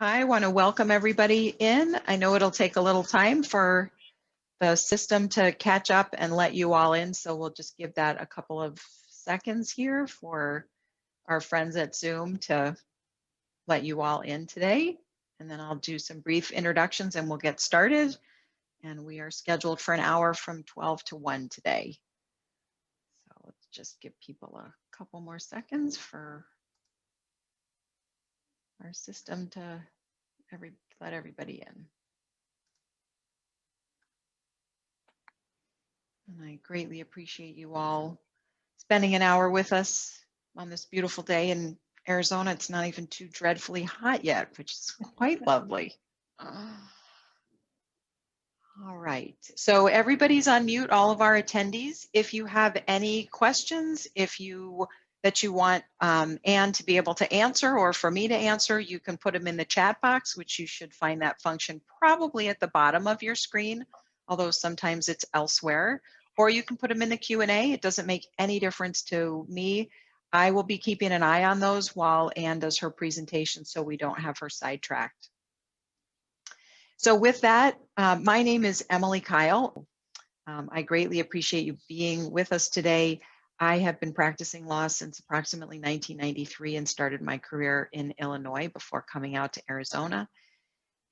I want to welcome everybody in. I know it'll take a little time for the system to catch up and let you all in, so we'll just give that a couple of seconds here for our friends at Zoom to let you all in today. And then I'll do some brief introductions and we'll get started. And we are scheduled for an hour from 12 to 1 today. So let's just give people a couple more seconds for our system to let everybody in. And I greatly appreciate you all spending an hour with us on this beautiful day in Arizona. It's not even too dreadfully hot yet, which is quite lovely. All right, so everybody's on mute, all of our attendees. If you have any questions, that you want Anne to be able to answer or for me to answer, you can put them in the chat box, which you should find that function probably at the bottom of your screen, although sometimes it's elsewhere. Or you can put them in the Q&A. It doesn't make any difference to me. I will be keeping an eye on those while Anne does her presentation so we don't have her sidetracked. So with that, my name is Emily Kile. I greatly appreciate you being with us today. I have been practicing law since approximately 1993 and started my career in Illinois before coming out to Arizona.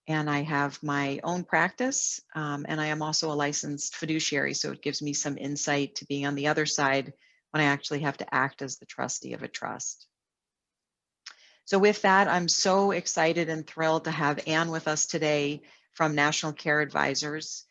And I have my own practice, and I am also a licensed fiduciary, so it gives me some insight to being on the other side when I actually have to act as the trustee of a trust. So with that, I'm so excited and thrilled to have Anne with us today from National Care Advisors.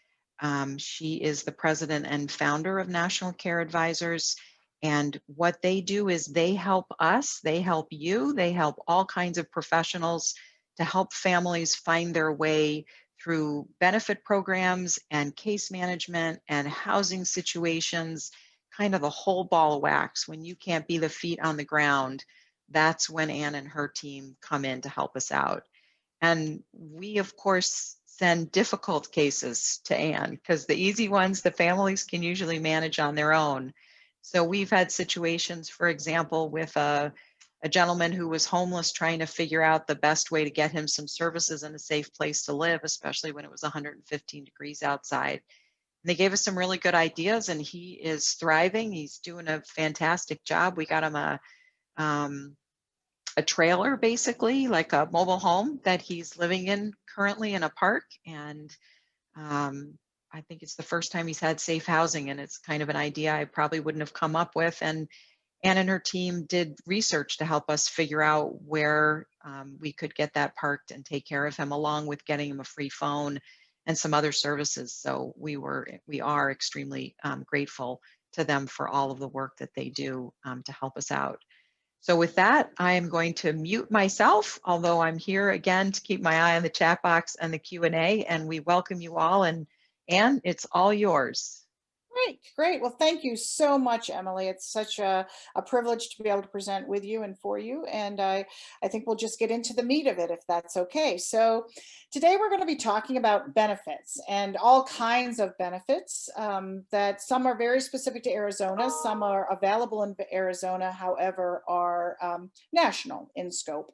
She is the president and founder of National Care Advisors. And what they do is they help us, they help you, they help all kinds of professionals to help families find their way through benefit programs and case management and housing situations, kind of the whole ball of wax. When you can't be the feet on the ground, that's when Anne and her team come in to help us out. And we, of course, send difficult cases to Anne because the easy ones, the families can usually manage on their own. So we've had situations, for example, with a gentleman who was homeless trying to figure out the best way to get him some services and a safe place to live, especially when it was 115 degrees outside. And they gave us some really good ideas and he is thriving. He's doing a fantastic job. We got him a trailer, basically like a mobile home that he's living in currently in a park. And I think it's the first time he's had safe housing, and it's kind of an idea I probably wouldn't have come up with. And Anne and her team did research to help us figure out where we could get that parked and take care of him, along with getting him a free phone and some other services. So we are extremely grateful to them for all of the work that they do to help us out. So with that, I am going to mute myself, although I'm here again to keep my eye on the chat box and the Q&A, and we welcome you all. And Anne, it's all yours. Great. Well, thank you so much, Emily. It's such a privilege to be able to present with you and for you. And I think we'll just get into the meat of it, if that's okay. So today we're going to be talking about benefits and all kinds of benefits that some are very specific to Arizona. Some are available in Arizona, however, are national in scope.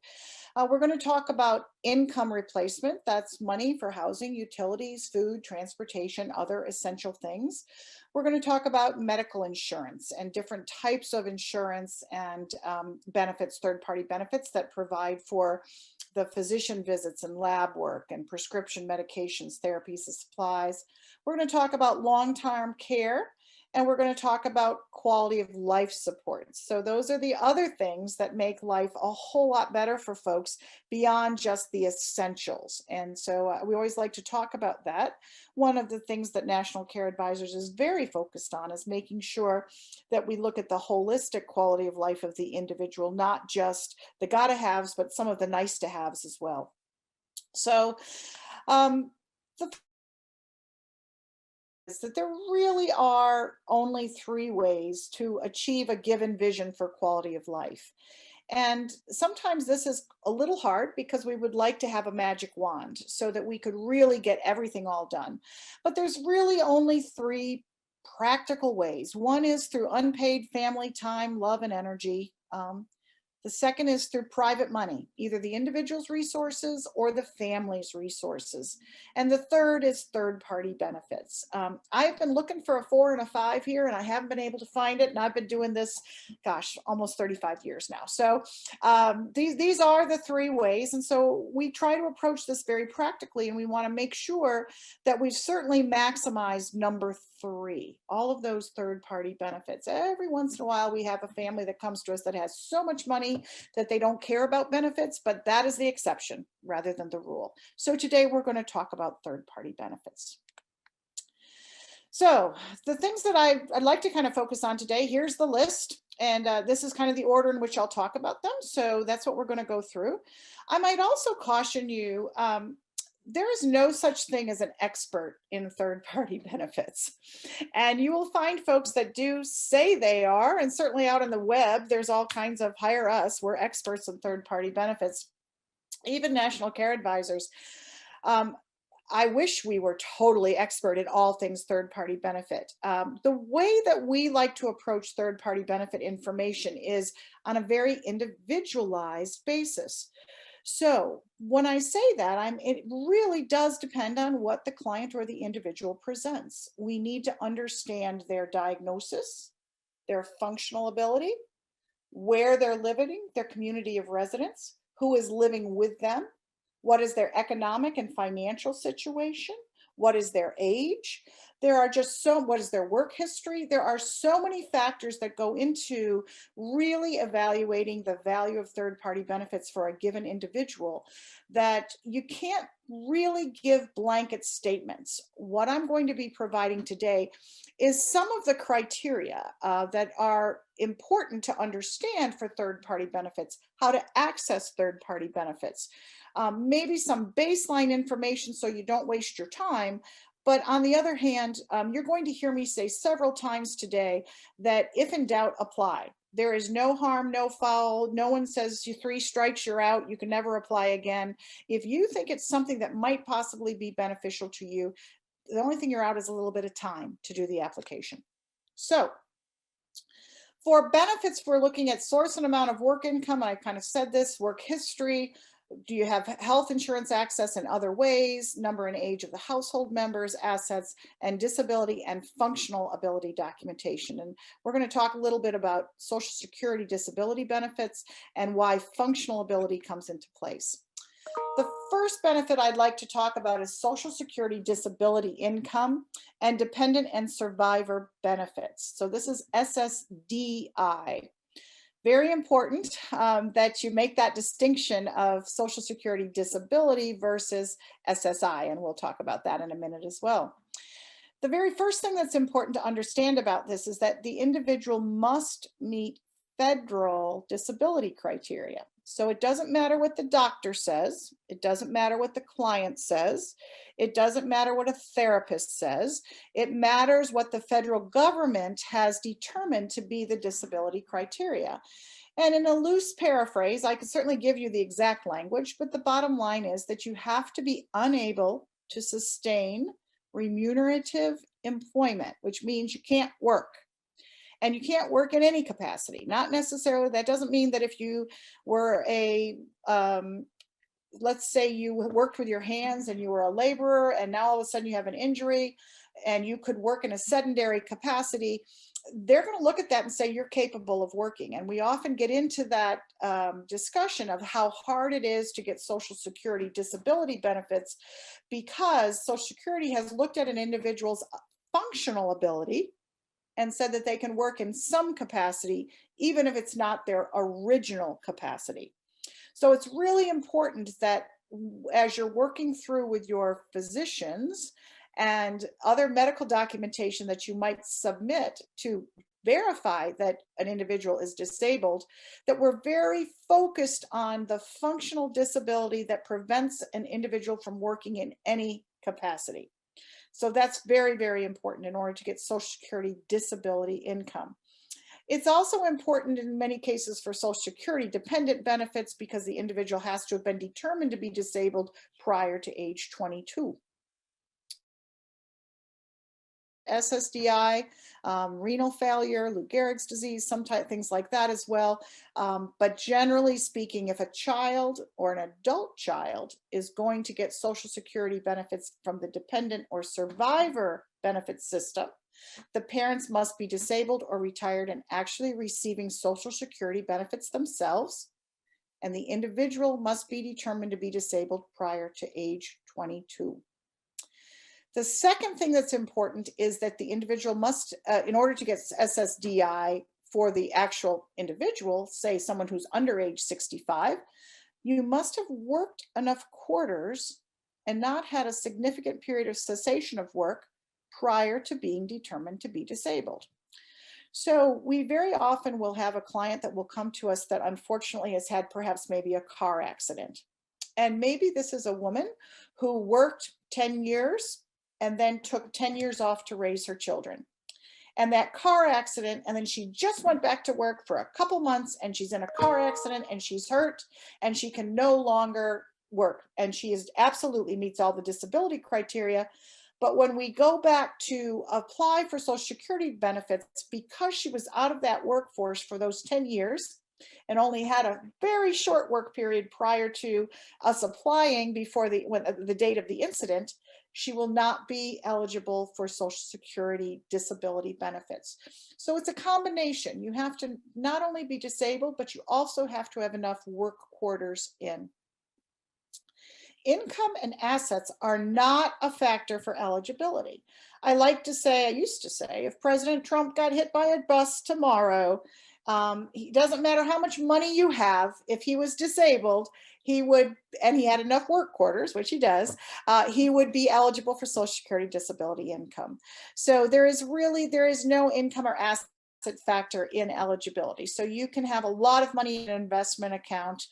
We're going to talk about income replacement. That's money for housing, utilities, food, transportation, other essential things. We're going to talk about medical insurance and different types of insurance and benefits, third-party benefits that provide for the physician visits and lab work and prescription medications, therapies, and supplies. We're going to talk about long-term care. And we're going to talk about quality of life supports. So those are the other things that make life a whole lot better for folks beyond just the essentials. And so we always like to talk about that. One of the things that National Care Advisors is very focused on is making sure that we look at the holistic quality of life of the individual, not just the gotta haves, but some of the nice to haves as well. So is that there really are only three ways to achieve a given vision for quality of life. And sometimes this is a little hard because we would like to have a magic wand so that we could really get everything all done. But there's really only three practical ways. One is through unpaid family time, love, and energy. The second is through private money, either the individual's resources or the family's resources. And the third is third-party benefits. I've been looking for a 4 and a 5 here, and I haven't been able to find it. And I've been doing this, gosh, almost 35 years now. So these are the three ways. And so we try to approach this very practically, and we want to make sure that we've certainly maximized number 3, all of those third-party benefits. Every once in a while, we have a family that comes to us that has so much money that they don't care about benefits, but that is the exception rather than the rule. So today we're going to talk about third-party benefits. So the things that I'd like to kind of focus on today, here's the list. And this is kind of the order in which I'll talk about them. So that's what we're going to go through. I might also caution you, there is no such thing as an expert in third-party benefits. And you will find folks that do say they are, and certainly out on the web, there's all kinds of hire us, we're experts in third-party benefits, even national care advisors. I wish we were totally expert in all things third-party benefit. The way that we like to approach third-party benefit information is on a very individualized basis. So when I say that, it really does depend on what the client or the individual presents. We need to understand their diagnosis, their functional ability, where they're living, their community of residence, who is living with them, what is their economic and financial situation, what is their age. There are just what is their work history? There are so many factors that go into really evaluating the value of third-party benefits for a given individual that you can't really give blanket statements. What I'm going to be providing today is some of the criteria that are important to understand for third-party benefits, how to access third-party benefits, maybe some baseline information so you don't waste your time. But on the other hand, you're going to hear me say several times today that if in doubt, apply. There is no harm, no foul. No one says you 3 strikes, you're out. You can never apply again. If you think it's something that might possibly be beneficial to you, the only thing you're out is a little bit of time to do the application. So for benefits, we're looking at source and amount of work income. I kind of said this, work history. Do you have health insurance access in other ways? Number and age of the household members, assets, and disability and functional ability documentation. And we're going to talk a little bit about Social Security disability benefits and why functional ability comes into place. The first benefit I'd like to talk about is Social Security disability income and dependent and survivor benefits. So this is SSDI. Very important that you make that distinction of Social Security disability versus SSI, and we'll talk about that in a minute as well. The very first thing that's important to understand about this is that the individual must meet federal disability criteria. So it doesn't matter what the doctor says, it doesn't matter what the client says, it doesn't matter what a therapist says, it matters what the federal government has determined to be the disability criteria. And in a loose paraphrase, I could certainly give you the exact language, but the bottom line is that you have to be unable to sustain remunerative employment, which means you can't work. And you can't work in any capacity, not necessarily, that doesn't mean that if you were let's say you worked with your hands and you were a laborer and now all of a sudden you have an injury and you could work in a sedentary capacity, they're going to look at that and say you're capable of working. And we often get into that discussion of how hard it is to get Social Security disability benefits because Social Security has looked at an individual's functional ability and said that they can work in some capacity, even if it's not their original capacity. So it's really important that as you're working through with your physicians and other medical documentation that you might submit to verify that an individual is disabled, that we're very focused on the functional disability that prevents an individual from working in any capacity. So that's very, very important in order to get Social Security disability income. It's also important in many cases for Social Security dependent benefits because the individual has to have been determined to be disabled prior to age 22. SSDI, renal failure, Lou Gehrig's disease, things like that as well. But generally speaking, if a child or an adult child is going to get Social Security benefits from the dependent or survivor benefit system, the parents must be disabled or retired and actually receiving Social Security benefits themselves, and the individual must be determined to be disabled prior to age 22. The second thing that's important is that the individual must, in order to get SSDI for the actual individual, say someone who's under age 65, you must have worked enough quarters and not had a significant period of cessation of work prior to being determined to be disabled. So we very often will have a client that will come to us that unfortunately has had perhaps maybe a car accident. And maybe this is a woman who worked 10 years and then took 10 years off to raise her children. And that car accident, and then she just went back to work for a couple months and she's in a car accident and she's hurt and she can no longer work. And she is absolutely meets all the disability criteria. But when we go back to apply for Social Security benefits, because she was out of that workforce for those 10 years and only had a very short work period prior to us applying before the date of the incident, she will not be eligible for Social Security disability benefits. So it's a combination. You have to not only be disabled, but you also have to have enough work quarters in. Income and assets are not a factor for eligibility. I used to say, if President Trump got hit by a bus tomorrow, it doesn't matter how much money you have, if he was disabled, he would, and he had enough work quarters, which he does, he would be eligible for Social Security disability income. So there is no income or asset factor in eligibility. So you can have a lot of money in an investment account.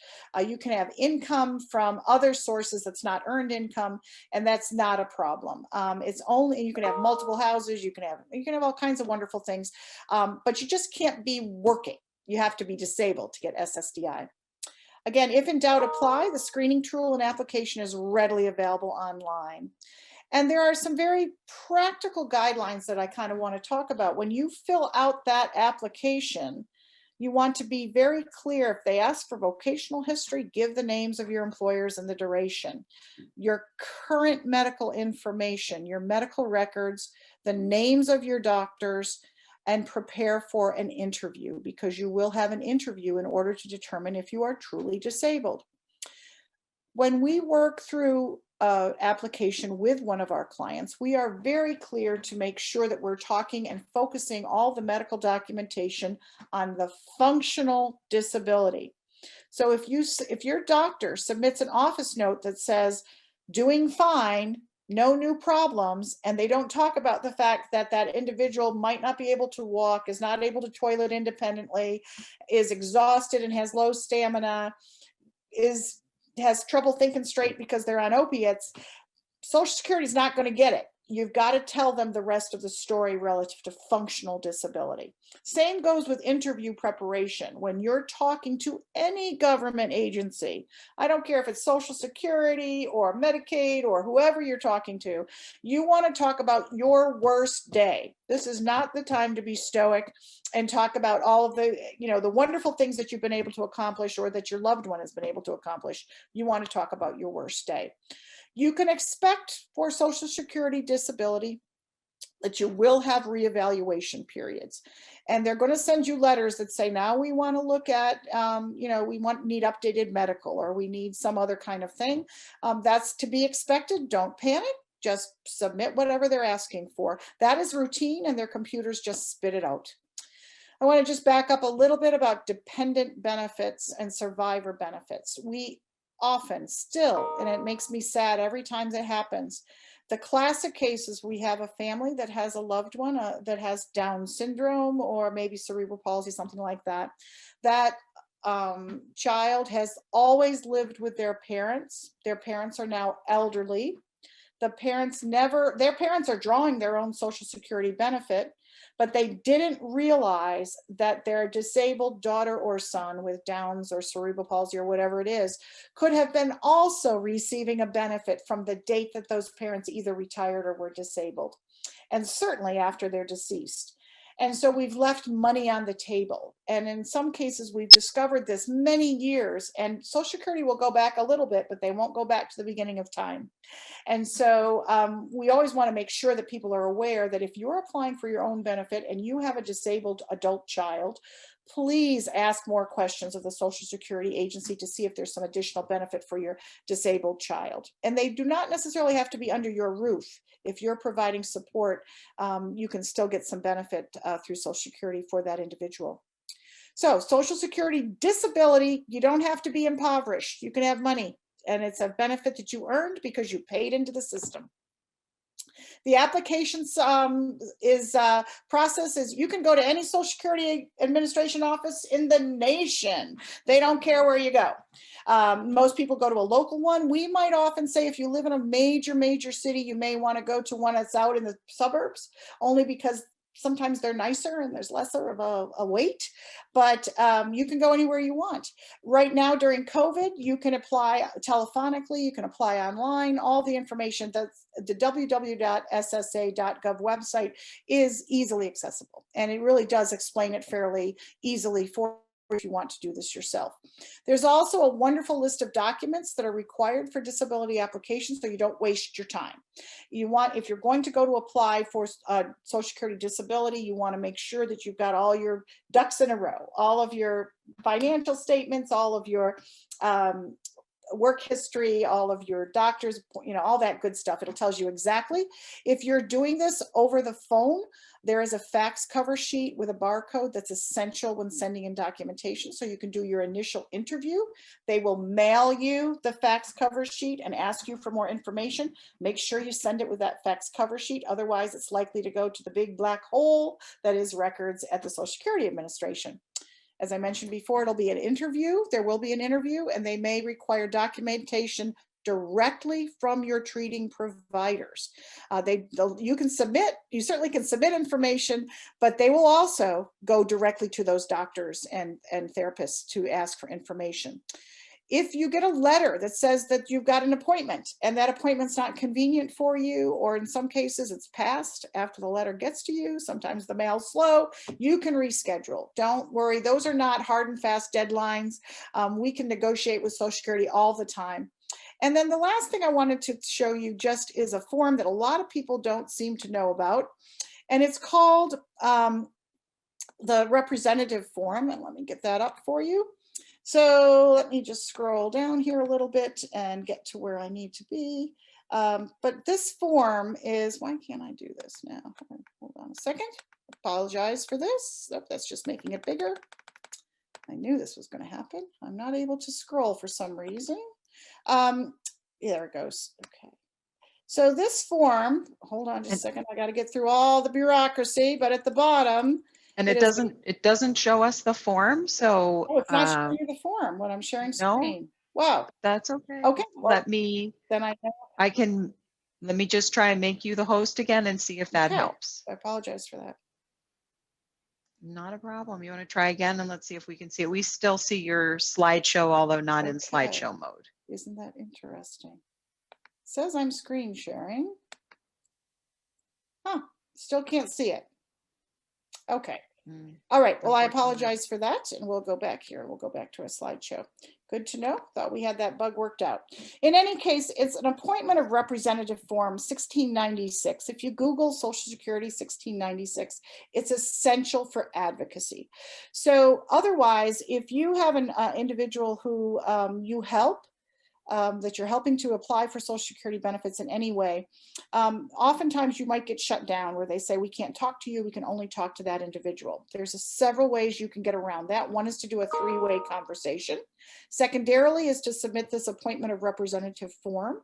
You can have income from other sources that's not earned income, and that's not a problem. It's only, you can have multiple houses, you can have all kinds of wonderful things, but you just can't be working. You have to be disabled to get SSDI. Again, if in doubt, apply. The screening tool and application is readily available online. And there are some very practical guidelines that I kind of want to talk about. When you fill out that application, you want to be very clear. If they ask for vocational history, give the names of your employers and the duration, your current medical information, your medical records, the names of your doctors, and prepare for an interview, because you will have an interview in order to determine if you are truly disabled. When we work through application with one of our clients, we are very clear to make sure that we're talking and focusing all the medical documentation on the functional disability. So if your doctor submits an office note that says doing fine, no new problems, and they don't talk about the fact that that individual might not be able to walk, is not able to toilet independently, is exhausted and has low stamina, has trouble thinking straight because they're on opiates, Social Security is not going to get it. You've got to tell them the rest of the story relative to functional disability. Same goes with interview preparation. When you're talking to any government agency, I don't care if it's Social Security or Medicaid or whoever you're talking to, you want to talk about your worst day. This is not the time to be stoic and talk about all of the, the wonderful things that you've been able to accomplish or that your loved one has been able to accomplish. You want to talk about your worst day. You can expect for Social Security disability that you will have reevaluation periods. And they're going to send you letters that say, now we want to look at, we need updated medical, or we need some other kind of thing. That's to be expected. Don't panic. Just submit whatever they're asking for. That is routine, and their computers just spit it out. I want to just back up a little bit about dependent benefits and survivor benefits. We often still, and it makes me sad every time that happens, the classic cases, we have a family that has a loved one that has Down syndrome or maybe cerebral palsy, something like that. That child has always lived with their parents. Their parents are now elderly. Their parents are drawing their own Social Security benefit, but they didn't realize that their disabled daughter or son with Downs or cerebral palsy or whatever it is could have been also receiving a benefit from the date that those parents either retired or were disabled. and certainly after they're deceased. And so we've left money on the table. And in some cases, we've discovered this many years, and Social Security will go back a little bit, but they won't go back to the beginning of time. And so we always want to make sure that people are aware that if you're applying for your own benefit and you have a disabled adult child, please ask more questions of the Social Security agency to see if there's some additional benefit for your disabled child. And they do not necessarily have to be under your roof. If you're providing support, you can still get some benefit through Social Security for that individual. So Social Security disability, you don't have to be impoverished. You can have money, and it's a benefit that you earned because you paid into the system. The application process is you can go to any Social Security Administration office in the nation. They don't care where you go. Most people go to a local one. We might often say if you live in a major city, you may want to go to one that's out in the suburbs, only because sometimes they're nicer and there's lesser of a wait, but you can go anywhere you want. Right now during COVID, you can apply telephonically, you can apply online. All the information, that's the www.ssa.gov website is easily accessible, and it really does explain it fairly easily for if you want to do this yourself. There's also a wonderful list of documents that are required for disability applications, so you don't waste your time. You want, if you're going to go to apply for Social Security disability, you want to make sure that you've got all your ducks in a row, all of your financial statements, all of your work history, all of your doctors, all that good stuff. It'll tells you exactly. If you're doing this over the phone, there is a fax cover sheet with a barcode that's essential when sending in documentation, so you can do your initial interview. They will mail you the fax cover sheet and ask you for more information. Make sure you send it with that fax cover sheet, otherwise it's likely to go to the big black hole that is records at the Social Security Administration. As I mentioned before, it'll be an interview. There will be an interview, and they may require documentation directly from your treating providers. You certainly can submit information, but they will also go directly to those doctors and therapists to ask for information. If you get a letter that says that you've got an appointment and that appointment's not convenient for you, or in some cases it's passed after the letter gets to you, sometimes the mail's slow, you can reschedule. Don't worry, those are not hard and fast deadlines. We can negotiate with Social Security all the time. And then the last thing I wanted to show you just is a form that a lot of people don't seem to know about, and it's called the representative form. And let me get that up for you. So let me just scroll down here a little bit and get to where I need to be. But this form is, why can't I do this now? Hold on a second. Apologize for this. Oh, that's just making it bigger. I knew this was going to happen. I'm not able to scroll for some reason. There it goes. Okay. So this form, hold on just a second. I got to get through all the bureaucracy, but at the bottom, and it doesn't show us the form. So it's not showing you the form when I'm sharing screen. Wow. That's okay. Okay. Well, let me just try and make you the host again and see if that helps. I apologize for that. Not a problem. You want to try again, and let's see if we can see it. We still see your slideshow, although not in slideshow mode. Isn't that interesting? It says I'm screen sharing. Still can't see it. Okay. All right. Well, I apologize for that, and we'll go back here. We'll go back to a slideshow. Good to know. Thought we had that bug worked out. In any case, it's an appointment of representative form 1696. If you Google Social Security 1696, it's essential for advocacy. So otherwise, if you have an individual who you help, that you're helping to apply for Social Security benefits in any way, oftentimes you might get shut down where they say, we can't talk to you, we can only talk to that individual. There's several ways you can get around that. One is to do a three-way conversation. Secondarily is to submit this appointment of representative form.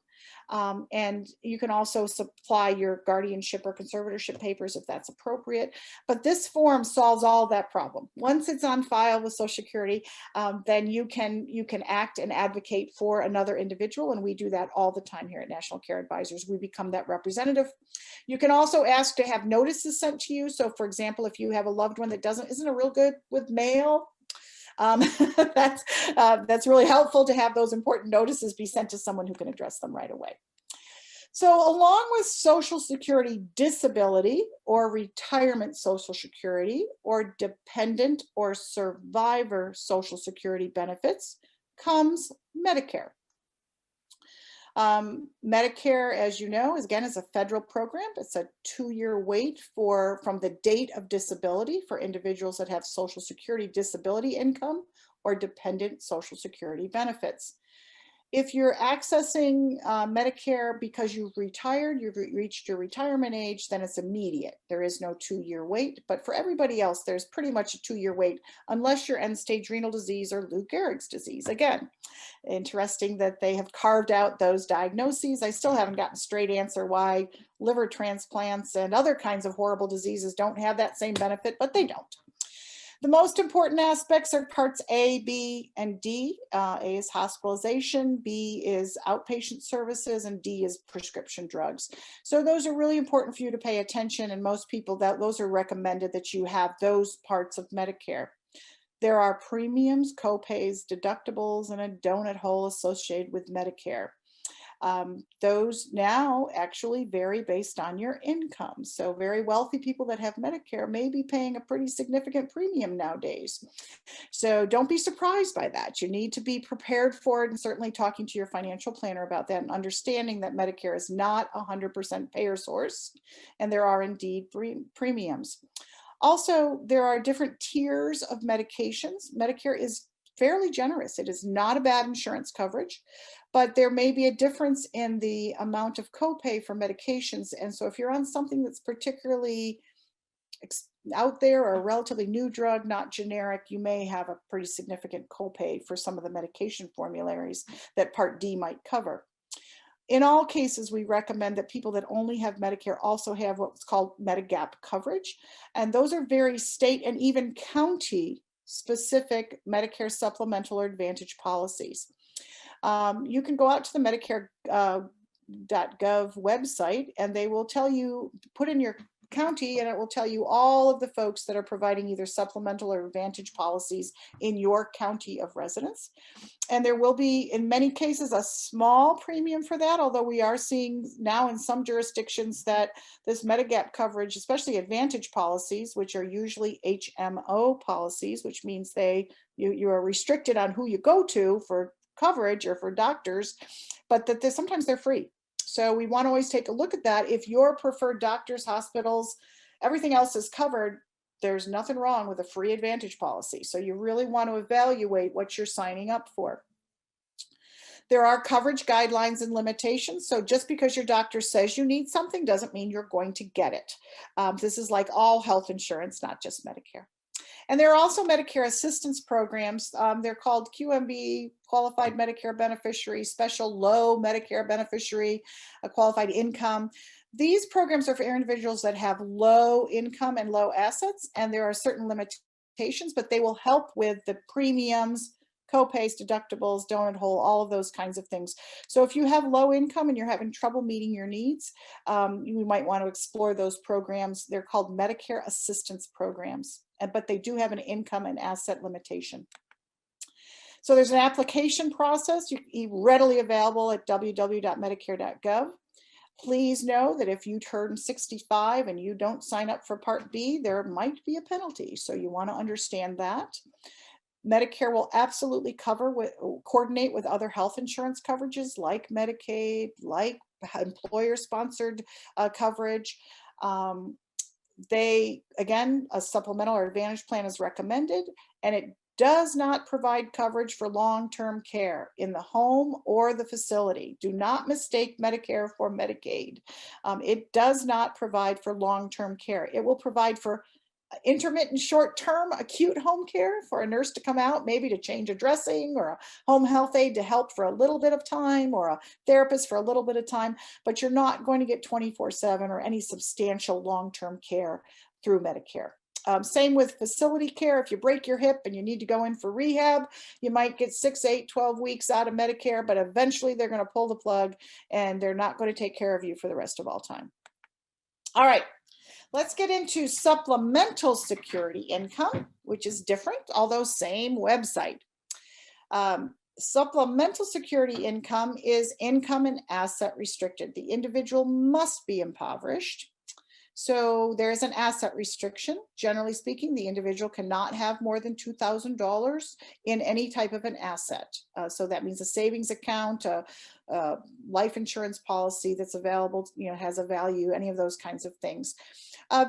And you can also supply your guardianship or conservatorship papers if that's appropriate. But this form solves all that problem. Once it's on file with Social Security, then you can act and advocate for another individual, and we do that all the time here at National Care Advisors. We become that representative. You can also ask to have notices sent to you. So for example, if you have a loved one that isn't real good with mail, that's really helpful to have those important notices be sent to someone who can address them right away. So along with Social Security disability or retirement Social Security or dependent or survivor Social Security benefits comes Medicare. Medicare, as you know, is a federal program. It's a 2-year wait from the date of disability for individuals that have Social Security disability income or dependent Social Security benefits. If you're accessing Medicare because you've retired, you've reached your retirement age, then it's immediate. There is no 2-year wait, but for everybody else, there's pretty much a 2-year wait unless you're end-stage renal disease or Lou Gehrig's disease. Again, interesting that they have carved out those diagnoses. I still haven't gotten a straight answer why liver transplants and other kinds of horrible diseases don't have that same benefit, but they don't. The most important aspects are parts A, B, and D. A is hospitalization, B is outpatient services, and D is prescription drugs. So those are really important for you to pay attention, and most people, those are recommended that you have those parts of Medicare. There are premiums, co-pays, deductibles, and a donut hole associated with Medicare. Those now actually vary based on your income. So very wealthy people that have Medicare may be paying a pretty significant premium nowadays. So don't be surprised by that. You need to be prepared for it, and certainly talking to your financial planner about that and understanding that Medicare is not 100% payer source, and there are indeed premiums. Also, there are different tiers of medications. Medicare is fairly generous. It is not a bad insurance coverage, but there may be a difference in the amount of copay for medications. And so if you're on something that's particularly out there or a relatively new drug, not generic, you may have a pretty significant copay for some of the medication formularies that Part D might cover. In all cases, we recommend that people that only have Medicare also have what's called Medigap coverage. And those are very state and even county specific Medicare supplemental or advantage policies. You can go out to the Medicare.gov website, and they will tell you, put in your county, and it will tell you all of the folks that are providing either supplemental or advantage policies in your county of residence. And there will be, in many cases, a small premium for that, although we are seeing now in some jurisdictions that this Medigap coverage, especially advantage policies, which are usually HMO policies, which means you are restricted on who you go to for coverage or for doctors, but that sometimes they're free. So we want to always take a look at that. If your preferred doctors, hospitals, everything else is covered, there's nothing wrong with a free advantage policy. So you really want to evaluate what you're signing up for. There are coverage guidelines and limitations. So just because your doctor says you need something doesn't mean you're going to get it. This is like all health insurance, not just Medicare. And there are also Medicare assistance programs. They're called QMB, Qualified Medicare Beneficiary, Special Low Medicare Beneficiary, a Qualified Income. These programs are for individuals that have low income and low assets, and there are certain limitations, but they will help with the premiums, co-pays, deductibles, donut hole, all of those kinds of things. So if you have low income and you're having trouble meeting your needs, you might want to explore those programs. They're called Medicare assistance programs, but they do have an income and asset limitation. So there's an application process readily available at www.medicare.gov. Please know that if you turn 65 and you don't sign up for Part B, there might be a penalty. So you want to understand that. Medicare will absolutely coordinate with other health insurance coverages like Medicaid, like employer-sponsored coverage. Again, a supplemental or advantage plan is recommended, and it does not provide coverage for long-term care in the home or the facility. Do not mistake Medicare for Medicaid. It does not provide for long-term care. It will provide for intermittent short-term acute home care for a nurse to come out, maybe to change a dressing, or a home health aide to help for a little bit of time, or a therapist for a little bit of time, but you're not going to get 24/7 or any substantial long-term care through Medicare. Same with facility care. If you break your hip and you need to go in for rehab, you might get 6, 8, 12 weeks out of Medicare, but eventually they're going to pull the plug and they're not going to take care of you for the rest of all time. All right. Let's get into supplemental security income, which is different, although same website. Supplemental security income is income and asset restricted. The individual must be impoverished. So there's an asset restriction. Generally speaking, the individual cannot have more than $2,000 in any type of an asset. So that means a savings account, a life insurance policy that's available, has a value, any of those kinds of things.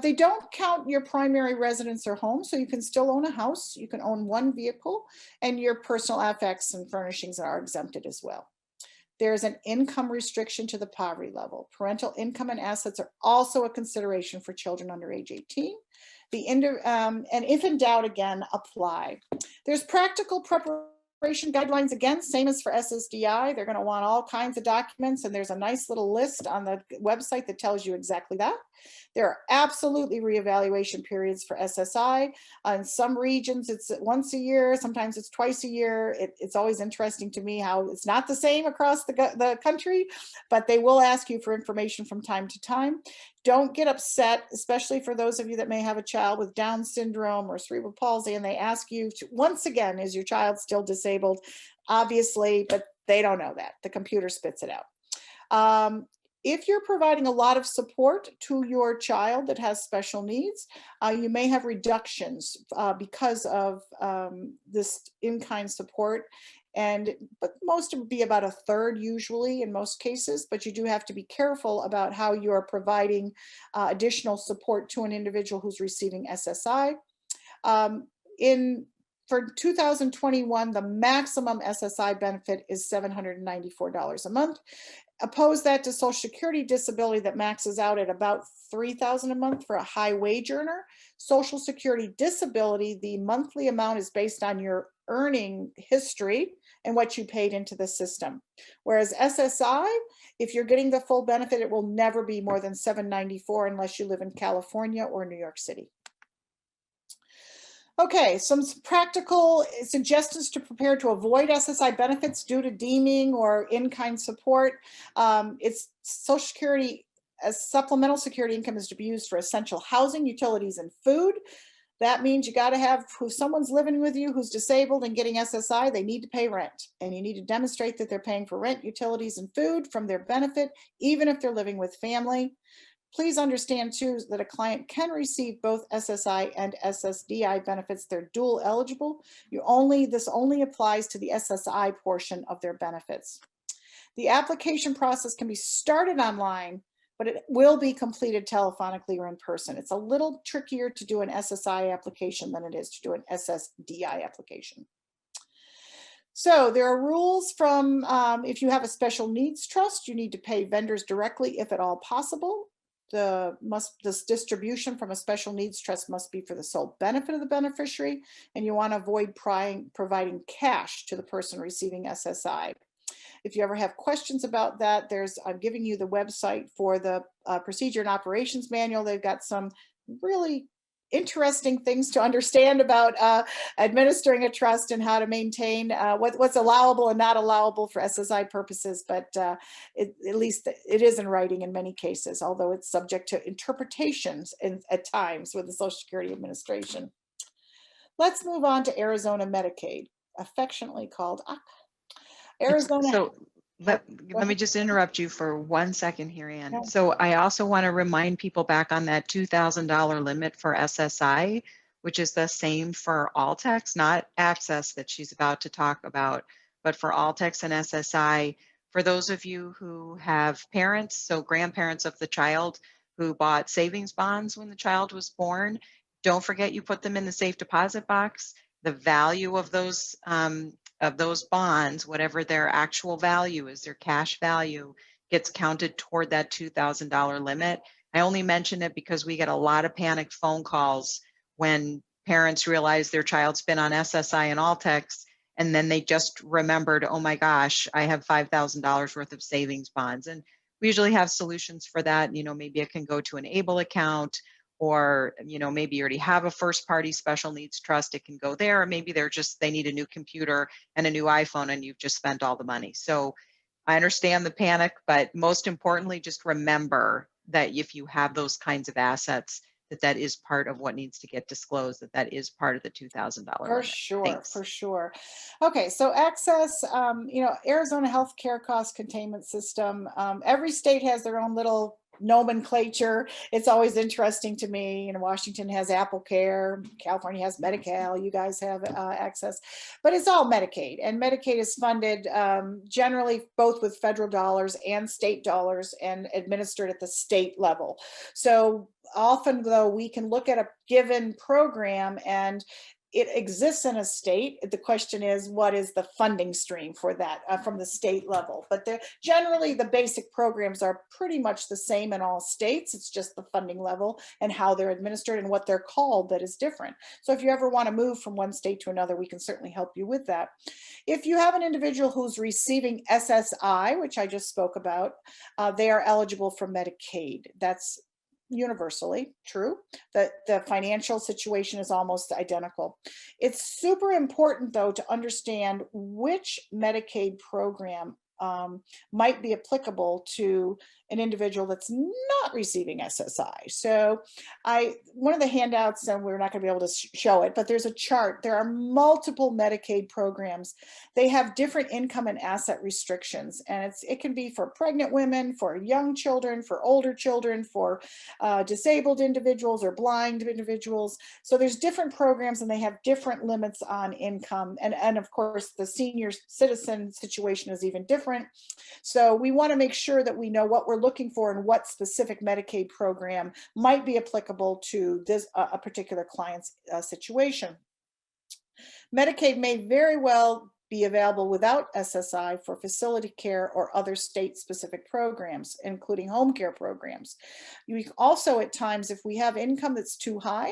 They don't count your primary residence or home, so you can still own a house, you can own one vehicle, and your personal effects and furnishings are exempted as well. There's an income restriction to the poverty level. Parental income and assets are also a consideration for children under age 18. And if in doubt, again, apply. There's practical preparation guidelines, again, same as for SSDI. They're going to want all kinds of documents, and there's a nice little list on the website that tells you exactly that. There are absolutely reevaluation periods for SSI. In some regions, it's once a year, sometimes it's twice a year. It's always interesting to me how it's not the same across the country, but they will ask you for information from time to time. Don't get upset, especially for those of you that may have a child with Down syndrome or cerebral palsy, and they ask you, once again, is your child still disabled? Obviously, but they don't know that. The computer spits it out. If you're providing a lot of support to your child that has special needs, you may have reductions because of this in-kind support. But most would be about a third usually in most cases, but you do have to be careful about how you are providing additional support to an individual who's receiving SSI. For 2021, the maximum SSI benefit is $794 a month. Oppose that to Social Security disability that maxes out at about $3,000 a month for a high wage earner. Social Security disability, the monthly amount is based on your earning history and what you paid into the system. Whereas SSI, if you're getting the full benefit, it will never be more than $794 unless you live in California or New York City. Okay, some practical suggestions to prepare to avoid SSI benefits due to deeming or in-kind support. It's Social Security, as supplemental security income is to be used for essential housing, utilities, and food. That means you got to have, if someone's living with you who's disabled and getting SSI, they need to pay rent. And you need to demonstrate that they're paying for rent, utilities, and food from their benefit, even if they're living with family. Please understand too that a client can receive both SSI and SSDI benefits. They're dual eligible. This only applies to the SSI portion of their benefits. The application process can be started online, but it will be completed telephonically or in person. It's a little trickier to do an SSI application than it is to do an SSDI application. So there are rules from if you have a special needs trust, you need to pay vendors directly if at all possible. This distribution from a special needs trust must be for the sole benefit of the beneficiary, and you want to avoid providing cash to the person receiving SSI. If you ever have questions about that, I'm giving you the website for the procedure and operations manual. They've got some really interesting things to understand about administering a trust and how to maintain what's allowable and not allowable for SSI purposes, but at least it is in writing in many cases, although it's subject to interpretations at times with the Social Security Administration. Let's move on to Arizona Medicaid, affectionately called AHCCCCS. Arizona. So let me just interrupt you for 1 second here, Ann. Yeah. So I also want to remind people back on that $2,000 limit for SSI, which is the same for All-Tex, not Access that she's about to talk about, but for All-Tex and SSI. For those of you who have parents, so grandparents of the child who bought savings bonds when the child was born, don't forget you put them in the safe deposit box. The value of those bonds, whatever their actual value is, their cash value, gets counted toward that $2,000 limit. I only mention it because we get a lot of panicked phone calls when parents realize their child's been on SSI and All-Tex, and then they just remembered, oh my gosh, I have $5,000 worth of savings bonds. And we usually have solutions for that. Maybe it can go to an ABLE account, or maybe you already have a first party special needs trust, it can go there, or maybe they need a new computer and a new iPhone and you've just spent all the money. So I understand the panic, but most importantly, just remember that if you have those kinds of assets, that is part of what needs to get disclosed, that is part of the $2,000 For limit. sure, Thanks. for sure. Okay, so access, Arizona Healthcare Cost Containment System. Every state has their own little nomenclature. It's always interesting to me. Washington has Apple Care, California has Medi-Cal, you guys have access, but it's all Medicaid, and Medicaid is funded generally both with federal dollars and state dollars and administered at the state level. So often, though, we can look at a given program and it exists in a state. The question is, what is the funding stream for that from the state level? But generally, the basic programs are pretty much the same in all states. It's just the funding level and how they're administered and what they're called that is different. So if you ever want to move from one state to another, we can certainly help you with that. If you have an individual who's receiving SSI, which I just spoke about, they are eligible for Medicaid. That's universally true. That the financial situation is almost identical. It's super important, though, to understand which Medicaid program might be applicable to an individual that's not receiving SSI. So one of the handouts, and we're not going to be able to show it, but there's a chart. There are multiple Medicaid programs. They have different income and asset restrictions, and it can be for pregnant women, for young children, for older children, for disabled individuals or blind individuals. So there's different programs, and they have different limits on income. And of course, the senior citizen situation is even different. So we want to make sure that we know what we're looking for and what specific Medicaid program might be applicable to this a particular client's situation. Medicaid may very well be available without SSI for facility care or other state-specific programs, including home care programs. We also, at times, if we have income that's too high,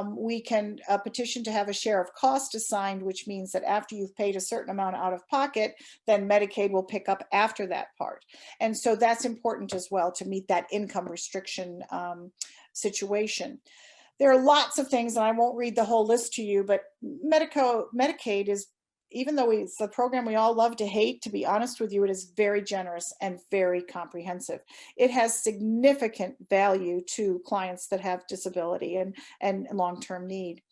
we can petition to have a share of cost assigned, which means that after you've paid a certain amount out of pocket, then Medicaid will pick up after that part. And so that's important as well to meet that income restriction situation. There are lots of things, and I won't read the whole list to you, but Medicaid is, even though it's the program we all love to hate, to be honest with you, it is very generous and very comprehensive. It has significant value to clients that have disability and long-term need.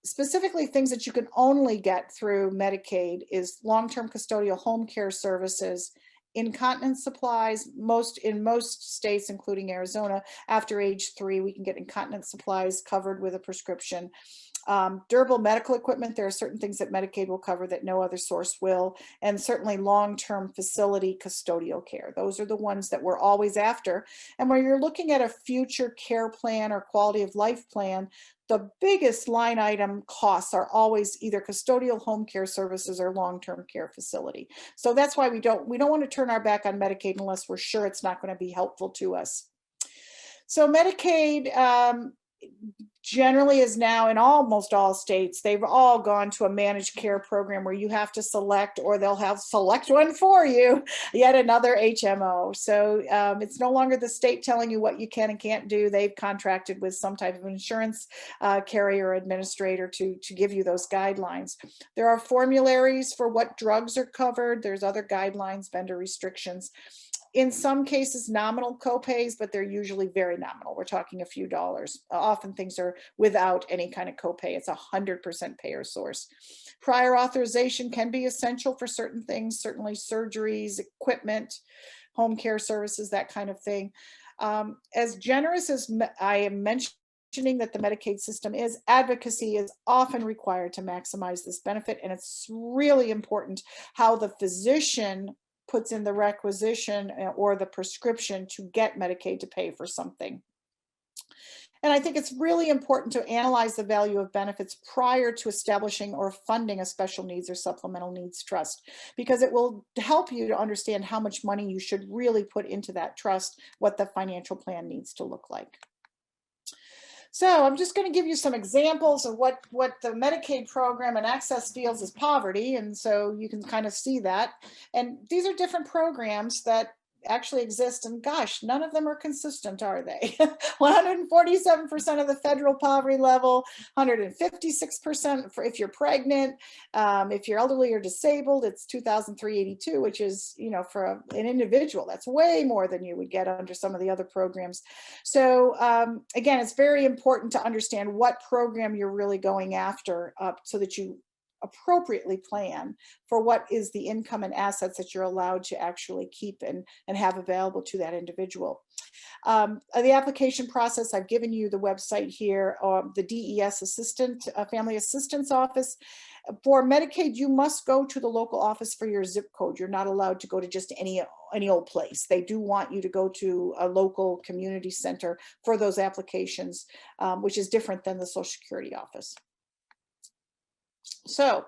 Specifically, things that you can only get through Medicaid is long-term custodial home care services, incontinence supplies. In most states, including Arizona, after age 3, we can get incontinence supplies covered with a prescription. Durable medical equipment, there are certain things that Medicaid will cover that no other source will, and certainly long-term facility custodial care. Those are the ones that we're always after. And when you're looking at a future care plan or quality of life plan, the biggest line item costs are always either custodial home care services or long-term care facility. So that's why we don't want to turn our back on Medicaid unless we're sure it's not going to be helpful to us. So Medicaid generally is now in almost all states, they've all gone to a managed care program where you have to select, or they'll have select one for you, yet another HMO. So it's no longer the state telling you what you can and can't do. They've contracted with some type of insurance carrier administrator to give you those guidelines. There are formularies for what drugs are covered. There's other guidelines, vendor restrictions. In some cases, nominal copays, but they're usually very nominal. We're talking a few dollars. Often things are without any kind of copay. It's 100% payer source. Prior authorization can be essential for certain things, certainly surgeries, equipment, home care services, that kind of thing. As generous as I am mentioning that the Medicaid system is, advocacy is often required to maximize this benefit. And it's really important how the physician puts in the requisition or the prescription to get Medicaid to pay for something. And I think it's really important to analyze the value of benefits prior to establishing or funding a special needs or supplemental needs trust, because it will help you to understand how much money you should really put into that trust, what the financial plan needs to look like. So I'm just going to give you some examples of what the Medicaid program and access feels as poverty. And so you can kind of see that. And these are different programs that actually exist, and gosh, none of them are consistent, are they? 147% of the federal poverty level, 156% for if you're pregnant. If you're elderly or disabled, it's 2,382, which is, you know, for an individual, that's way more than you would get under some of the other programs. So again, it's very important to understand what program you're really going after so that you appropriately plan for what is the income and assets that you're allowed to actually keep and have available to that individual. The application process, I've given you the website here, the DES assistant, family assistance office. For Medicaid, you must go to the local office for your zip code. You're not allowed to go to just any old place. They do want you to go to a local community center for those applications, which is different than the Social Security office. So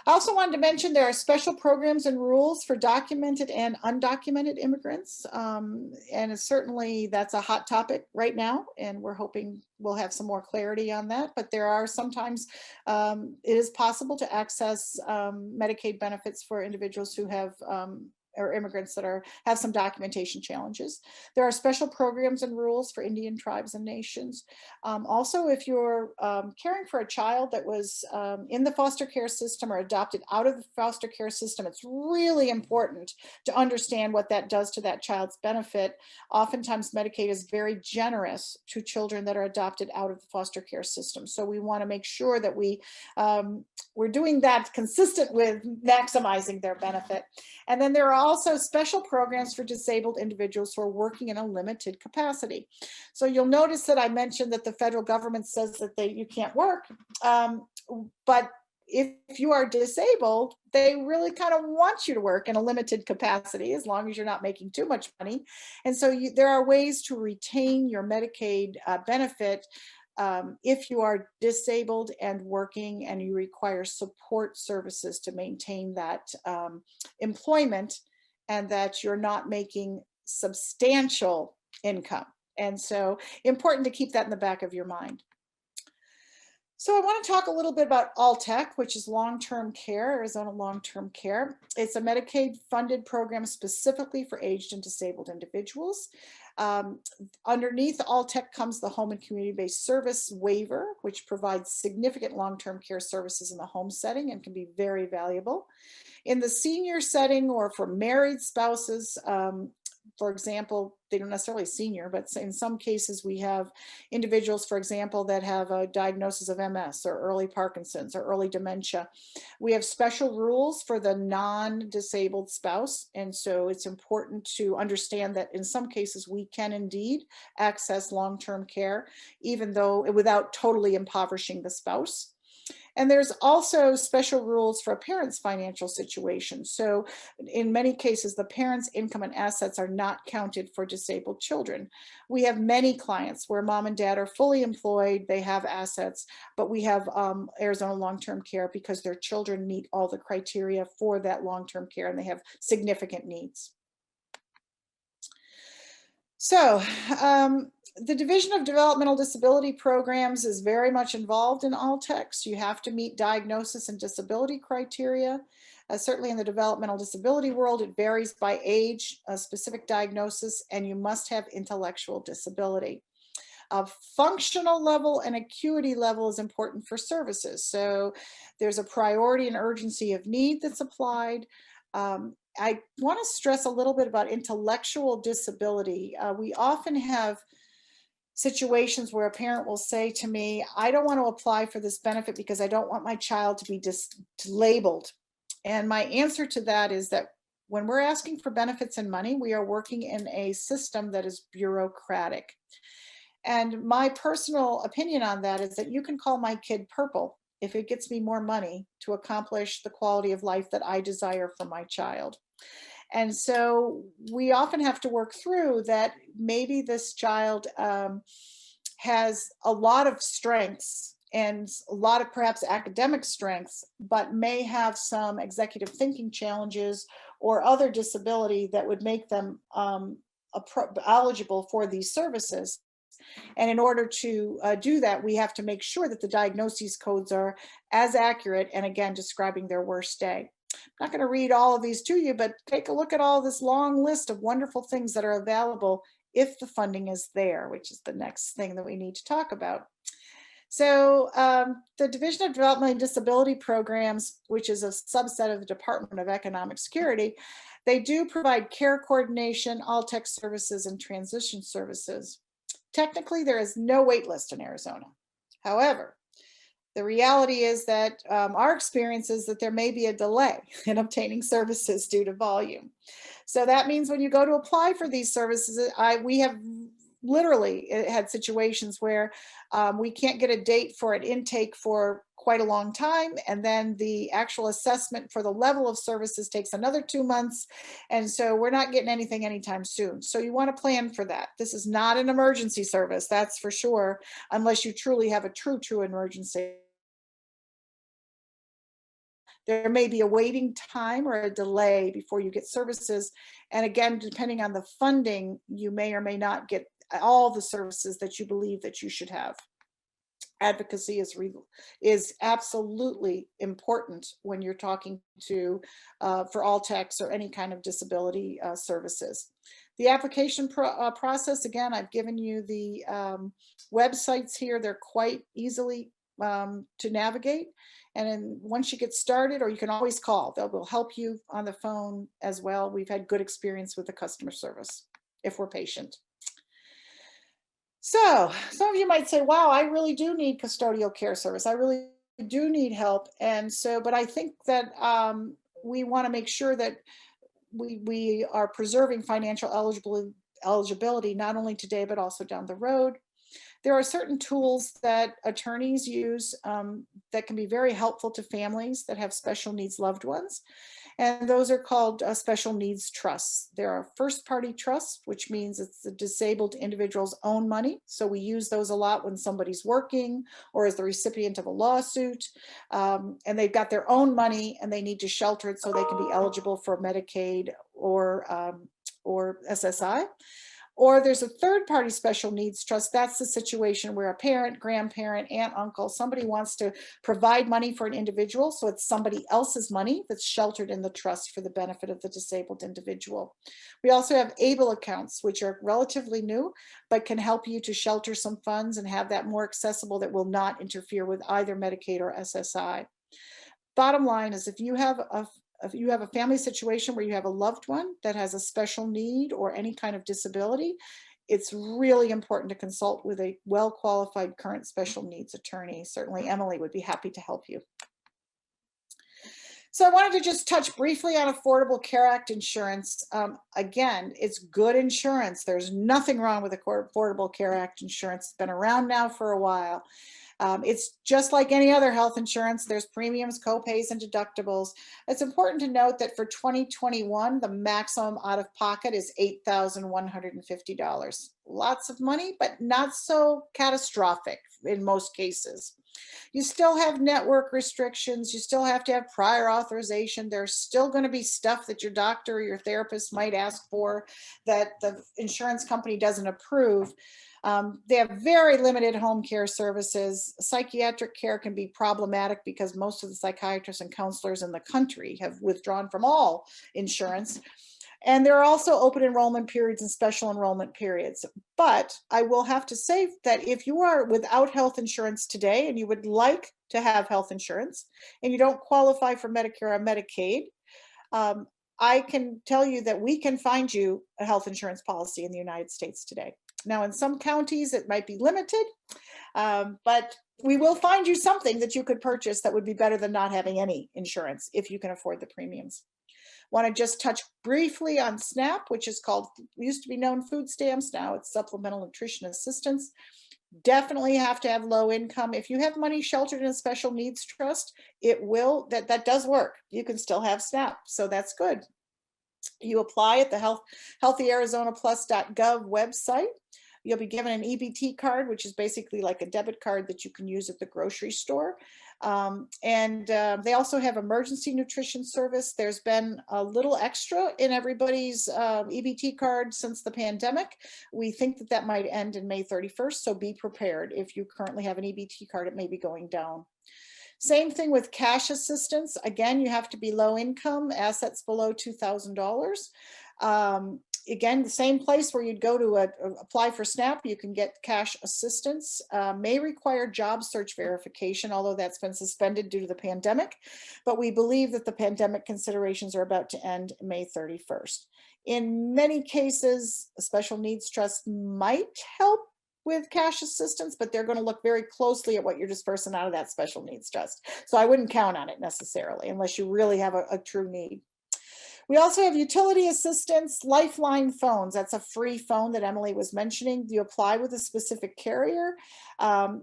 I also wanted to mention there are special programs and rules for documented and undocumented immigrants. And certainly that's a hot topic right now, and we're hoping we'll have some more clarity on that. But there are sometimes, it is possible to access Medicaid benefits for individuals who have or immigrants that have some documentation challenges. There are special programs and rules for Indian tribes and nations. Also, if you're caring for a child that was in the foster care system or adopted out of the foster care system, it's really important to understand what that does to that child's benefit. Oftentimes, Medicaid is very generous to children that are adopted out of the foster care system. So we want to make sure that we're doing that consistent with maximizing their benefit. And then there are also special programs for disabled individuals who are working in a limited capacity. So you'll notice that I mentioned that the federal government says that you can't work, but if you are disabled, they really kind of want you to work in a limited capacity as long as you're not making too much money. And so there are ways to retain your Medicaid benefit if you are disabled and working and you require support services to maintain that employment and that you're not making substantial income. And so important to keep that in the back of your mind. So I want to talk a little bit about ALTEC, which is long-term care, Arizona long-term care. It's a Medicaid funded program specifically for aged and disabled individuals. Underneath ALTEC comes the home and community-based service waiver, which provides significant long-term care services in the home setting and can be very valuable. In the senior setting or for married spouses, for example, they don't necessarily senior, but in some cases we have individuals, for example, that have a diagnosis of MS or early Parkinson's or early dementia. We have special rules for the non-disabled spouse. And so it's important to understand that in some cases we can indeed access long-term care, even though without totally impoverishing the spouse. And there's also special rules for a parent's financial situation. So in many cases, the parent's income and assets are not counted for disabled children. We have many clients where mom and dad are fully employed, they have assets, but we have Arizona long-term care because their children meet all the criteria for that long-term care and they have significant needs. So the Division of Developmental Disability Programs is very much involved in ALTEC. You have to meet diagnosis and disability criteria. Certainly in the developmental disability world, it varies by age, a specific diagnosis, and you must have intellectual disability. Functional level and acuity level is important for services. So there's a priority and urgency of need that's applied. I want to stress a little bit about intellectual disability. We often have situations where a parent will say to me, I don't want to apply for this benefit because I don't want my child to be labeled. And my answer to that is that when we're asking for benefits and money, we are working in a system that is bureaucratic. And my personal opinion on that is that you can call my kid purple if it gets me more money to accomplish the quality of life that I desire for my child. And so we often have to work through that. Maybe this child has a lot of strengths and a lot of perhaps academic strengths, but may have some executive thinking challenges or other disability that would make them eligible for these services. And in order to do that, we have to make sure that the diagnoses codes are as accurate and again, describing their worst day. I'm not going to read all of these to you, but take a look at all this long list of wonderful things that are available if the funding is there, which is the next thing that we need to talk about. So the Division of Developmental Disability Programs, which is a subset of the Department of Economic Security, they do provide care coordination, all-tech services, and transition services. Technically, there is no wait list in Arizona. However, the reality is that our experience is that there may be a delay in obtaining services due to volume. So that means when you go to apply for these services, we have literally had situations where we can't get a date for an intake for quite a long time, and then the actual assessment for the level of services takes another 2 months, and so we're not getting anything anytime soon. So you want to plan for that. This is not an emergency service, that's for sure, unless you truly have a true emergency. There may be a waiting time or a delay before you get services, and again, depending on the funding, you may or may not get all the services that you believe that you should have. Advocacy is absolutely important when you're talking to for all techs or any kind of disability services. The application process, again, I've given you the websites here. They're quite easily to navigate. And then once you get started, or you can always call, they'll help you on the phone as well. We've had good experience with the customer service if we're patient. So some of you might say, wow, I really do need custodial care service. I really do need help. And so, but I think that we want to make sure that we are preserving financial eligibility, not only today, but also down the road. There are certain tools that attorneys use that can be very helpful to families that have special needs loved ones. And those are called special needs trusts. There are first party trusts, which means it's the disabled individual's own money. So we use those a lot when somebody's working or is the recipient of a lawsuit, and they've got their own money and they need to shelter it so they can be eligible for Medicaid or SSI. Or there's a third party special needs trust. That's the situation where a parent, grandparent, aunt, uncle, somebody wants to provide money for an individual. So it's somebody else's money that's sheltered in the trust for the benefit of the disabled individual. We also have ABLE accounts, which are relatively new, but can help you to shelter some funds and have that more accessible that will not interfere with either Medicaid or SSI. Bottom line is, if you have a family situation where you have a loved one that has a special need or any kind of disability, it's really important to consult with a well-qualified current special needs attorney. Certainly Emily would be happy to help you. So I wanted to just touch briefly on Affordable Care Act insurance. Again, it's good insurance. There's nothing wrong with the Affordable Care Act insurance. It's been around now for a while. It's just like any other health insurance. There's premiums, co-pays, and deductibles. It's important to note that for 2021, the maximum out-of-pocket is $8,150. Lots of money, but not so catastrophic in most cases. You still have network restrictions. You still have to have prior authorization. There's still going to be stuff that your doctor or your therapist might ask for that the insurance company doesn't approve. They have very limited home care services. Psychiatric care can be problematic because most of the psychiatrists and counselors in the country have withdrawn from all insurance. And there are also open enrollment periods and special enrollment periods. But I will have to say that if you are without health insurance today and you would like to have health insurance and you don't qualify for Medicare or Medicaid, I can tell you that we can find you a health insurance policy in the United States today. Now, in some counties, it might be limited, but we will find you something that you could purchase that would be better than not having any insurance if you can afford the premiums. Want to just touch briefly on SNAP, which is called, used to be known food stamps. Now it's supplemental nutrition assistance. Definitely have to have low income. If you have money sheltered in a special needs trust, it will, that does work. You can still have SNAP, so that's good. You apply at the healthyarizonaplus.gov website. You'll be given an EBT card, which is basically like a debit card that you can use at the grocery store. They also have emergency nutrition service. There's been a little extra in everybody's EBT card since the pandemic. We think that that might end in May 31st, so be prepared. If you currently have an EBT card, it may be going down. Same thing with cash assistance. Again, you have to be low income, assets below $2,000. Again, the same place where you'd go to apply for SNAP, you can get cash assistance. May require job search verification, although that's been suspended due to the pandemic. But we believe that the pandemic considerations are about to end May 31st. In many cases, a special needs trust might help with cash assistance, but they're going to look very closely at what you're dispersing out of that special needs trust. So I wouldn't count on it necessarily unless you really have a true need. We also have utility assistance, Lifeline phones. That's a free phone that Emily was mentioning. You apply with a specific carrier,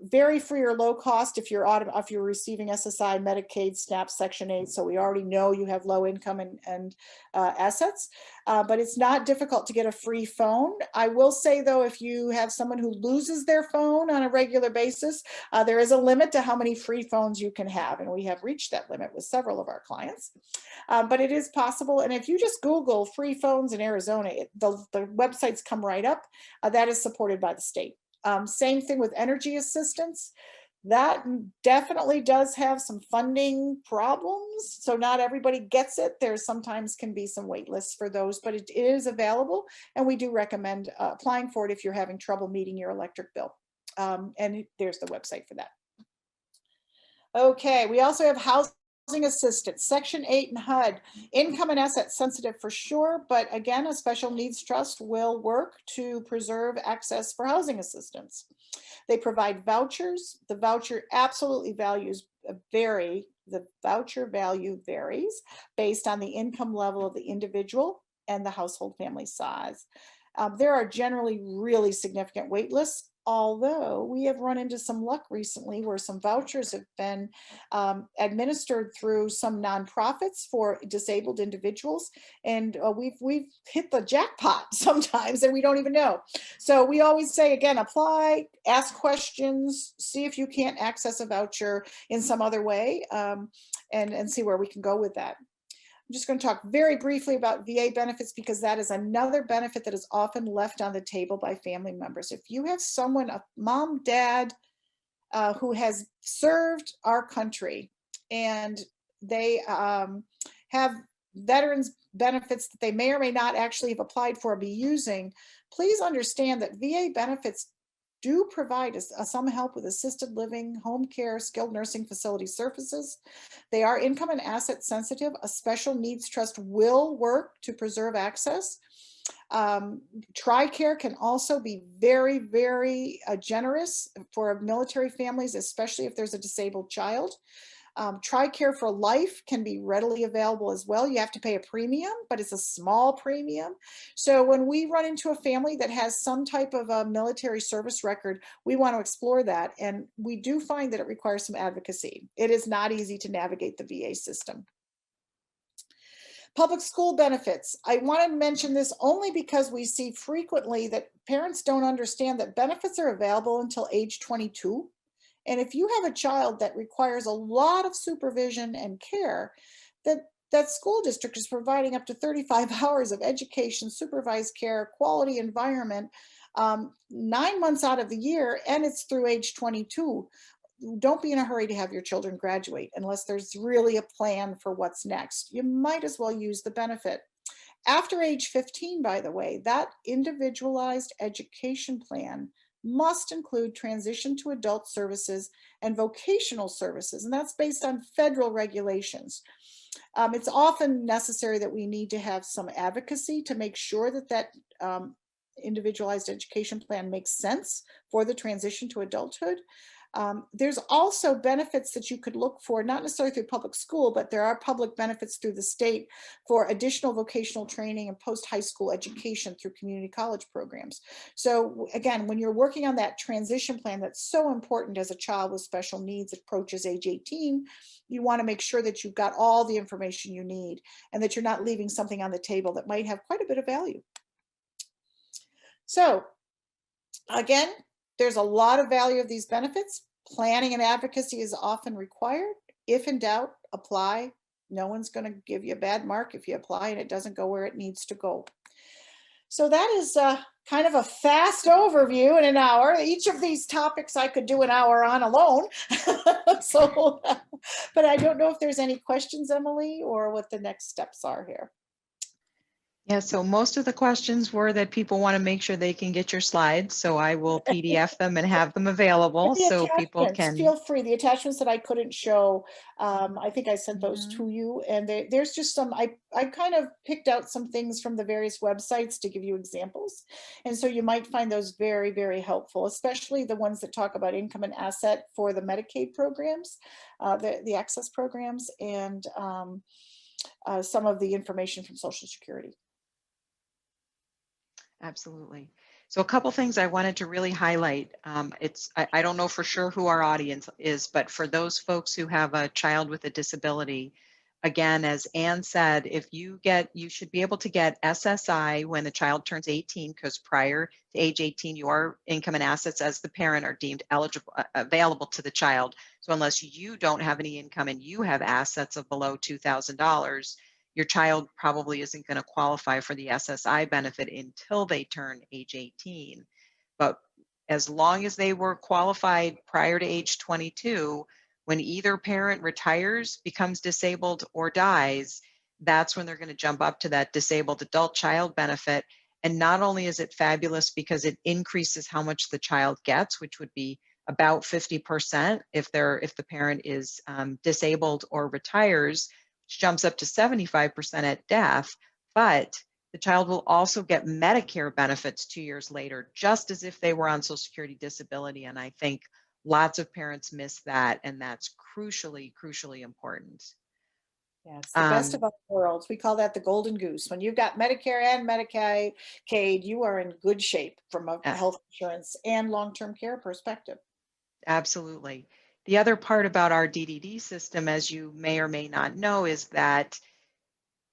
very free or low cost if you're receiving SSI, Medicaid, SNAP, Section 8. So we already know you have low income and assets, but it's not difficult to get a free phone. I will say though, if you have someone who loses their phone on a regular basis, there is a limit to how many free phones you can have. And we have reached that limit with several of our clients, but it is possible. And if you just Google free phones in Arizona, the websites come right up. That is supported by the state. Same thing with energy assistance. That definitely does have some funding problems. So not everybody gets it. There sometimes can be some wait lists for those, but it is available. And we do recommend applying for it if you're having trouble meeting your electric bill. And there's the website for that. Okay, we also have housing assistance, Section 8 and HUD, income and asset sensitive for sure, but again, a special needs trust will work to preserve access for housing assistance. They provide vouchers. The voucher absolutely the voucher value varies based on the income level of the individual and the household family size. There are generally really significant wait lists, although we have run into some luck recently where some vouchers have been administered through some nonprofits for disabled individuals. And we've hit the jackpot sometimes and we don't even know. So we always say, again, apply, ask questions, see if you can't access a voucher in some other way, and see where we can go with that. I'm just going to talk very briefly about VA benefits because that is another benefit that is often left on the table by family members. If you have someone, a mom, dad, who has served our country and they have veterans benefits that they may or may not actually have applied for or be using, please understand that VA benefits do provide some help with assisted living, home care, skilled nursing facility services. They are income and asset sensitive. A special needs trust will work to preserve access. TRICARE can also be very, very generous for military families, especially if there's a disabled child. TRICARE for life can be readily available as well. You have to pay a premium, but it's a small premium. So when we run into a family that has some type of a military service record, we want to explore that. And we do find that it requires some advocacy. It is not easy to navigate the VA system. Public school benefits. I want to mention this only because we see frequently that parents don't understand that benefits are available until age 22. And if you have a child that requires a lot of supervision and care, that school district is providing up to 35 hours of education, supervised care, quality environment, 9 months out of the year, and it's through age 22. Don't be in a hurry to have your children graduate unless there's really a plan for what's next. You might as well use the benefit. After age 15, by the way, that individualized education plan must include transition to adult services and vocational services, and that's based on federal regulations. It's often necessary that we need to have some advocacy to make sure that individualized education plan makes sense for the transition to adulthood. There's also benefits that you could look for, not necessarily through public school, but there are public benefits through the state for additional vocational training and post-high school education through community college programs. So again, when you're working on that transition plan that's so important as a child with special needs approaches age 18, you want to make sure that you've got all the information you need and that you're not leaving something on the table that might have quite a bit of value. So again, there's a lot of value of these benefits. Planning and advocacy is often required. If in doubt, apply. No one's going to give you a bad mark if you apply and it doesn't go where it needs to go. So that is kind of a fast overview in an hour. Each of these topics I could do an hour on alone. So, but I don't know if there's any questions, Emily, or what the next steps are here. Yeah, so most of the questions were that people want to make sure they can get your slides, so I will PDF them and have them available The so people attachments, can. feel free. The attachments that I couldn't show, I think I sent those Mhm. to you. And there's just some, I kind of picked out some things from the various websites to give you examples. And so you might find those very, very helpful, especially the ones that talk about income and asset for the Medicaid programs, the access programs, and some of the information from Social Security. Absolutely. So a couple things I wanted to really highlight. I don't know for sure who our audience is, but for those folks who have a child with a disability, again, as Anne said, you should be able to get SSI when the child turns 18, because prior to age 18, your income and assets as the parent are deemed eligible, available to the child. So unless you don't have any income and you have assets of below $2,000, your child probably isn't going to qualify for the SSI benefit until they turn age 18. But as long as they were qualified prior to age 22, when either parent retires, becomes disabled, or dies, that's when they're going to jump up to that disabled adult child benefit. And not only is it fabulous because it increases how much the child gets, which would be about 50% if the parent is disabled or retires, which jumps up to 75% at death, but the child will also get Medicare benefits 2 years later, just as if they were on Social Security disability. And I think lots of parents miss that, and that's crucially, crucially important. Yeah, it's the best of all worlds. We call that the golden goose. When you've got Medicare and Medicaid, you are in good shape from a Uh, health insurance and long-term care perspective. Absolutely. The other part about our DDD system, as you may or may not know, is that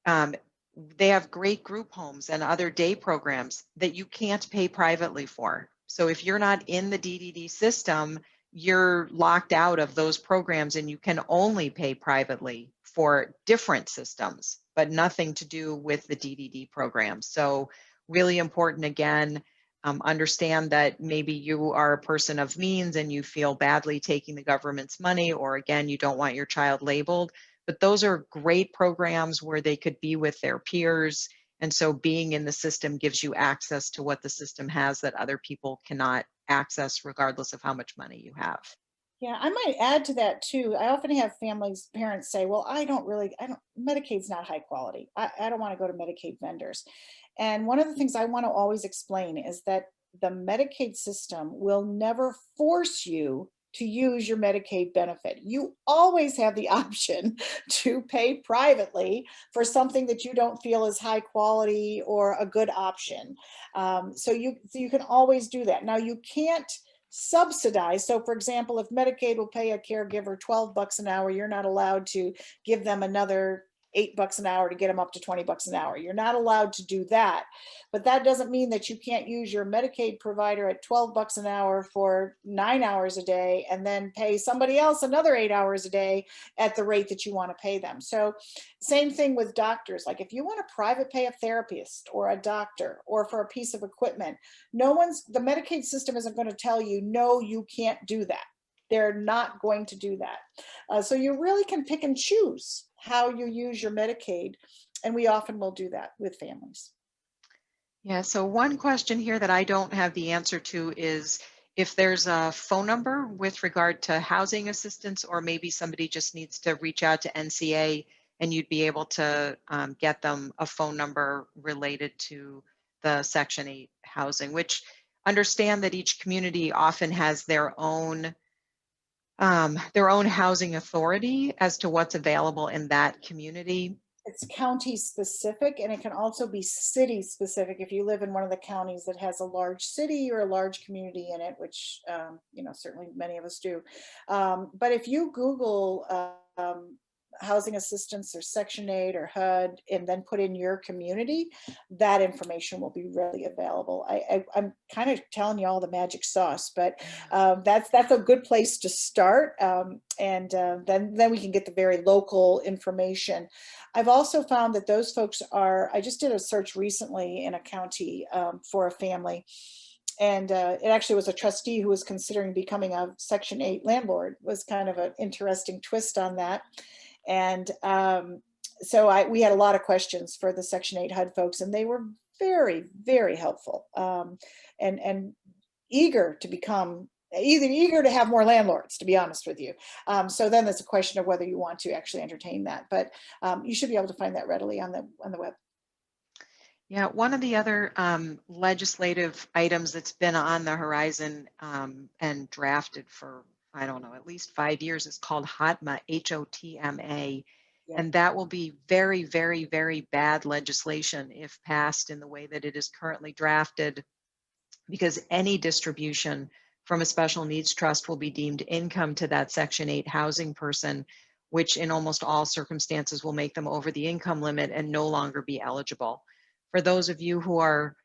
um, they have great group homes and other day programs that you can't pay privately for. So if you're not in the DDD system, you're locked out of those programs and you can only pay privately for different systems, but nothing to do with the DDD program. So really important, again, understand that maybe you are a person of means and you feel badly taking the government's money, or again, you don't want your child labeled, but those are great programs where they could be with their peers. And so being in the system gives you access to what the system has that other people cannot access, regardless of how much money you have. Yeah, I might add to that too. I often have parents say, well, Medicaid's not high quality. I don't want to go to Medicaid vendors. And one of the things I want to always explain is that the Medicaid system will never force you to use your Medicaid benefit. You always have the option to pay privately for something that you don't feel is high quality or a good option. So you can always do that. Now you can't subsidize. So for example, if Medicaid will pay a caregiver $12 an hour, you're not allowed to give them another $8 an hour to get them up to $20 an hour. You're not allowed to do that. But that doesn't mean that you can't use your Medicaid provider at $12 an hour for 9 hours a day and then pay somebody else another 8 hours a day at the rate that you want to pay them. So same thing with doctors. Like if you want to private pay a therapist or a doctor or for a piece of equipment, the Medicaid system isn't going to tell you, no, you can't do that. They're not going to do that. So you really can pick and choose how you use your Medicaid. And we often will do that with families. Yeah, so one question here that I don't have the answer to is if there's a phone number with regard to housing assistance, or maybe somebody just needs to reach out to NCA and you'd be able to get them a phone number related to the Section 8 housing, which understand that each community often has their own housing authority as to what's available in that community. It's county specific, and it can also be city specific if you live in one of the counties that has a large city or a large community in it, which certainly many of us do. But if you Google housing assistance or Section 8 or HUD and then put in your community, that information will be readily available. I'm kind of telling you all the magic sauce, but that's a good place to start. And then we can get the very local information. I've also found that those folks I just did a search recently in a county for a family. And it actually was a trustee who was considering becoming a Section 8 landlord. It was kind of an interesting twist on that. And so we had a lot of questions for the Section 8 HUD folks, and they were very, very helpful and eager to become, eager to have more landlords, to be honest with you. So then it's a question of whether you want to actually entertain that, but you should be able to find that readily on the web. Yeah, one of the other legislative items that's been on the horizon and drafted for, I don't know, at least 5 years is called HOTMA, HOTMA. Yeah. And that will be very, very, very bad legislation if passed in the way that it is currently drafted, because any distribution from a special needs trust will be deemed income to that Section 8 housing person, which in almost all circumstances will make them over the income limit and no longer be eligible. For those of you who are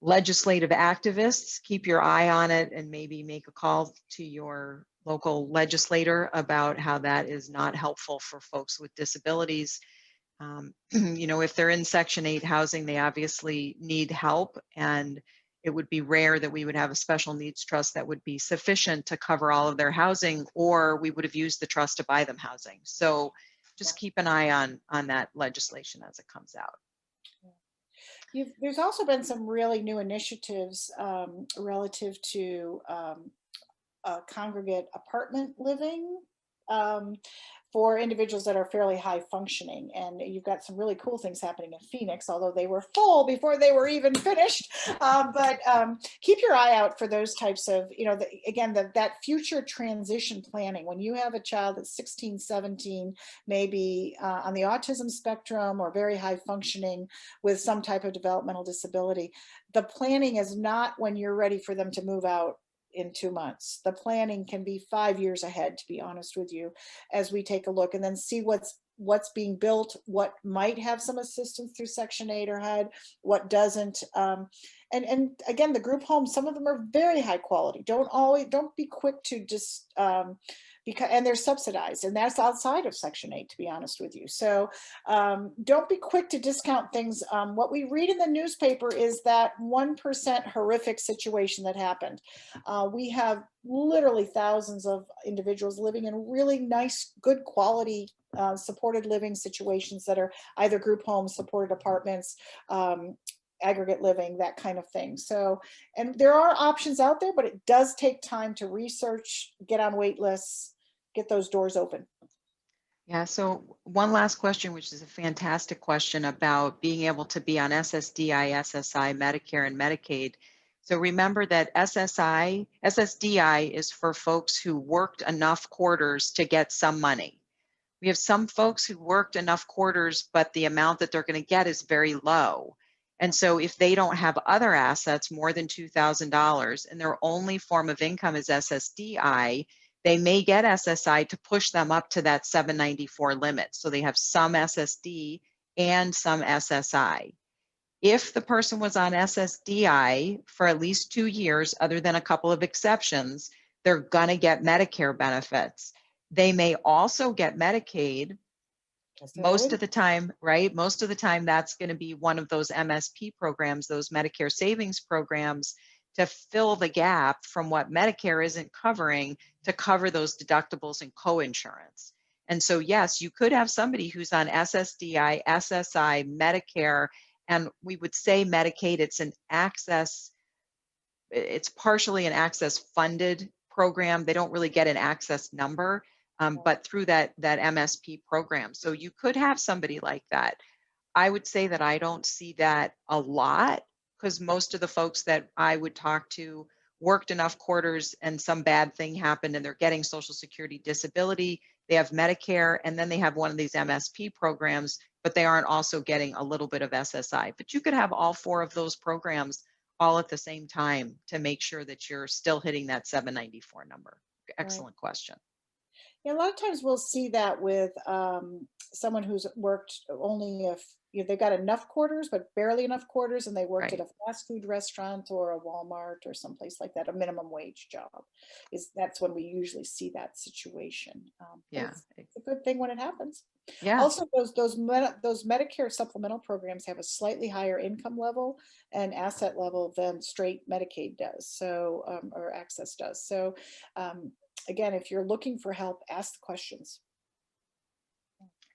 legislative activists, keep your eye on it and maybe make a call to your local legislator about how that is not helpful for folks with disabilities. If they're in Section 8 housing, they obviously need help, and it would be rare that we would have a special needs trust that would be sufficient to cover all of their housing, or we would have used the trust to buy them housing. So just keep an eye on that legislation as it comes out. There's also been some really new initiatives relative to congregate apartment living for individuals that are fairly high functioning. And you've got some really cool things happening in Phoenix, although they were full before they were even finished. But keep your eye out for those types of, that future transition planning. When you have a child that's 16, 17, maybe on the autism spectrum or very high functioning with some type of developmental disability, the planning is not when you're ready for them to move out in 2 months. The planning can be 5 years ahead, to be honest with you, as we take a look and then see what's being built, what might have some assistance through Section 8 or HUD, what doesn't. And again, the group homes, some of them are very high quality. Don't be quick to just and they're subsidized, and that's outside of Section 8, to be honest with you. So don't be quick to discount things. What we read in the newspaper is that 1% horrific situation that happened. We have literally thousands of individuals living in really nice, good quality supported living situations that are either group homes, supported apartments, aggregate living, that kind of thing. So, and there are options out there, but it does take time to research, get on wait lists, get those doors open. Yeah, so one last question, which is a fantastic question about being able to be on SSDI, SSI, Medicare, and Medicaid. So remember that SSDI is for folks who worked enough quarters to get some money. We have some folks who worked enough quarters, but the amount that they're going to get is very low. And so if they don't have other assets more than $2,000 and their only form of income is SSDI, they may get SSI to push them up to that 794 limit. So they have some SSD and some SSI. If the person was on SSDI for at least 2 years, other than a couple of exceptions, they're going to get Medicare benefits. They may also get Medicaid. Most of the time, right? Most of the time, that's going to be one of those MSP programs, those Medicare savings programs, to fill the gap from what Medicare isn't covering to cover those deductibles and co-insurance. And so, yes, you could have somebody who's on SSDI, SSI, Medicare, and we would say Medicaid, it's partially an access funded program. They don't really get an access number, but through that MSP program. So you could have somebody like that. I would say that I don't see that a lot, because most of the folks that I would talk to worked enough quarters and some bad thing happened and they're getting Social Security disability, they have Medicare, and then they have one of these MSP programs, but they aren't also getting a little bit of SSI. But you could have all 4 of those programs all at the same time to make sure that you're still hitting that 794 number. Excellent question. Yeah, a lot of times we'll see that with someone who's worked only if they've got enough quarters, but barely enough quarters, and they worked at Right. a fast food restaurant or a Walmart or someplace like that, a minimum wage job. That's when we usually see that situation. But Yeah. it's a good thing when it happens. Yeah. Also, those Medicare supplemental programs have a slightly higher income level and asset level than straight Medicaid does, so or access does. So um, again, if you're looking for help, ask the questions.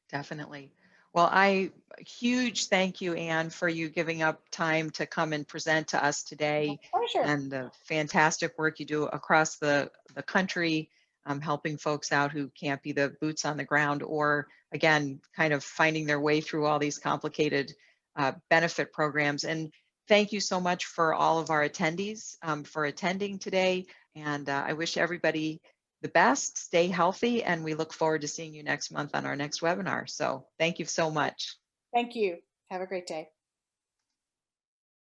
Definitely. Well, a huge thank you, Anne, for you giving up time to come and present to us My today, pleasure. and the fantastic work you do across the country, helping folks out who can't be the boots on the ground, or again, kind of finding their way through all these complicated benefit programs. And thank you so much for all of our attendees for attending today. And I wish everybody the best, stay healthy, and we look forward to seeing you next month on our next webinar. So thank you so much. Thank you. Have a great day.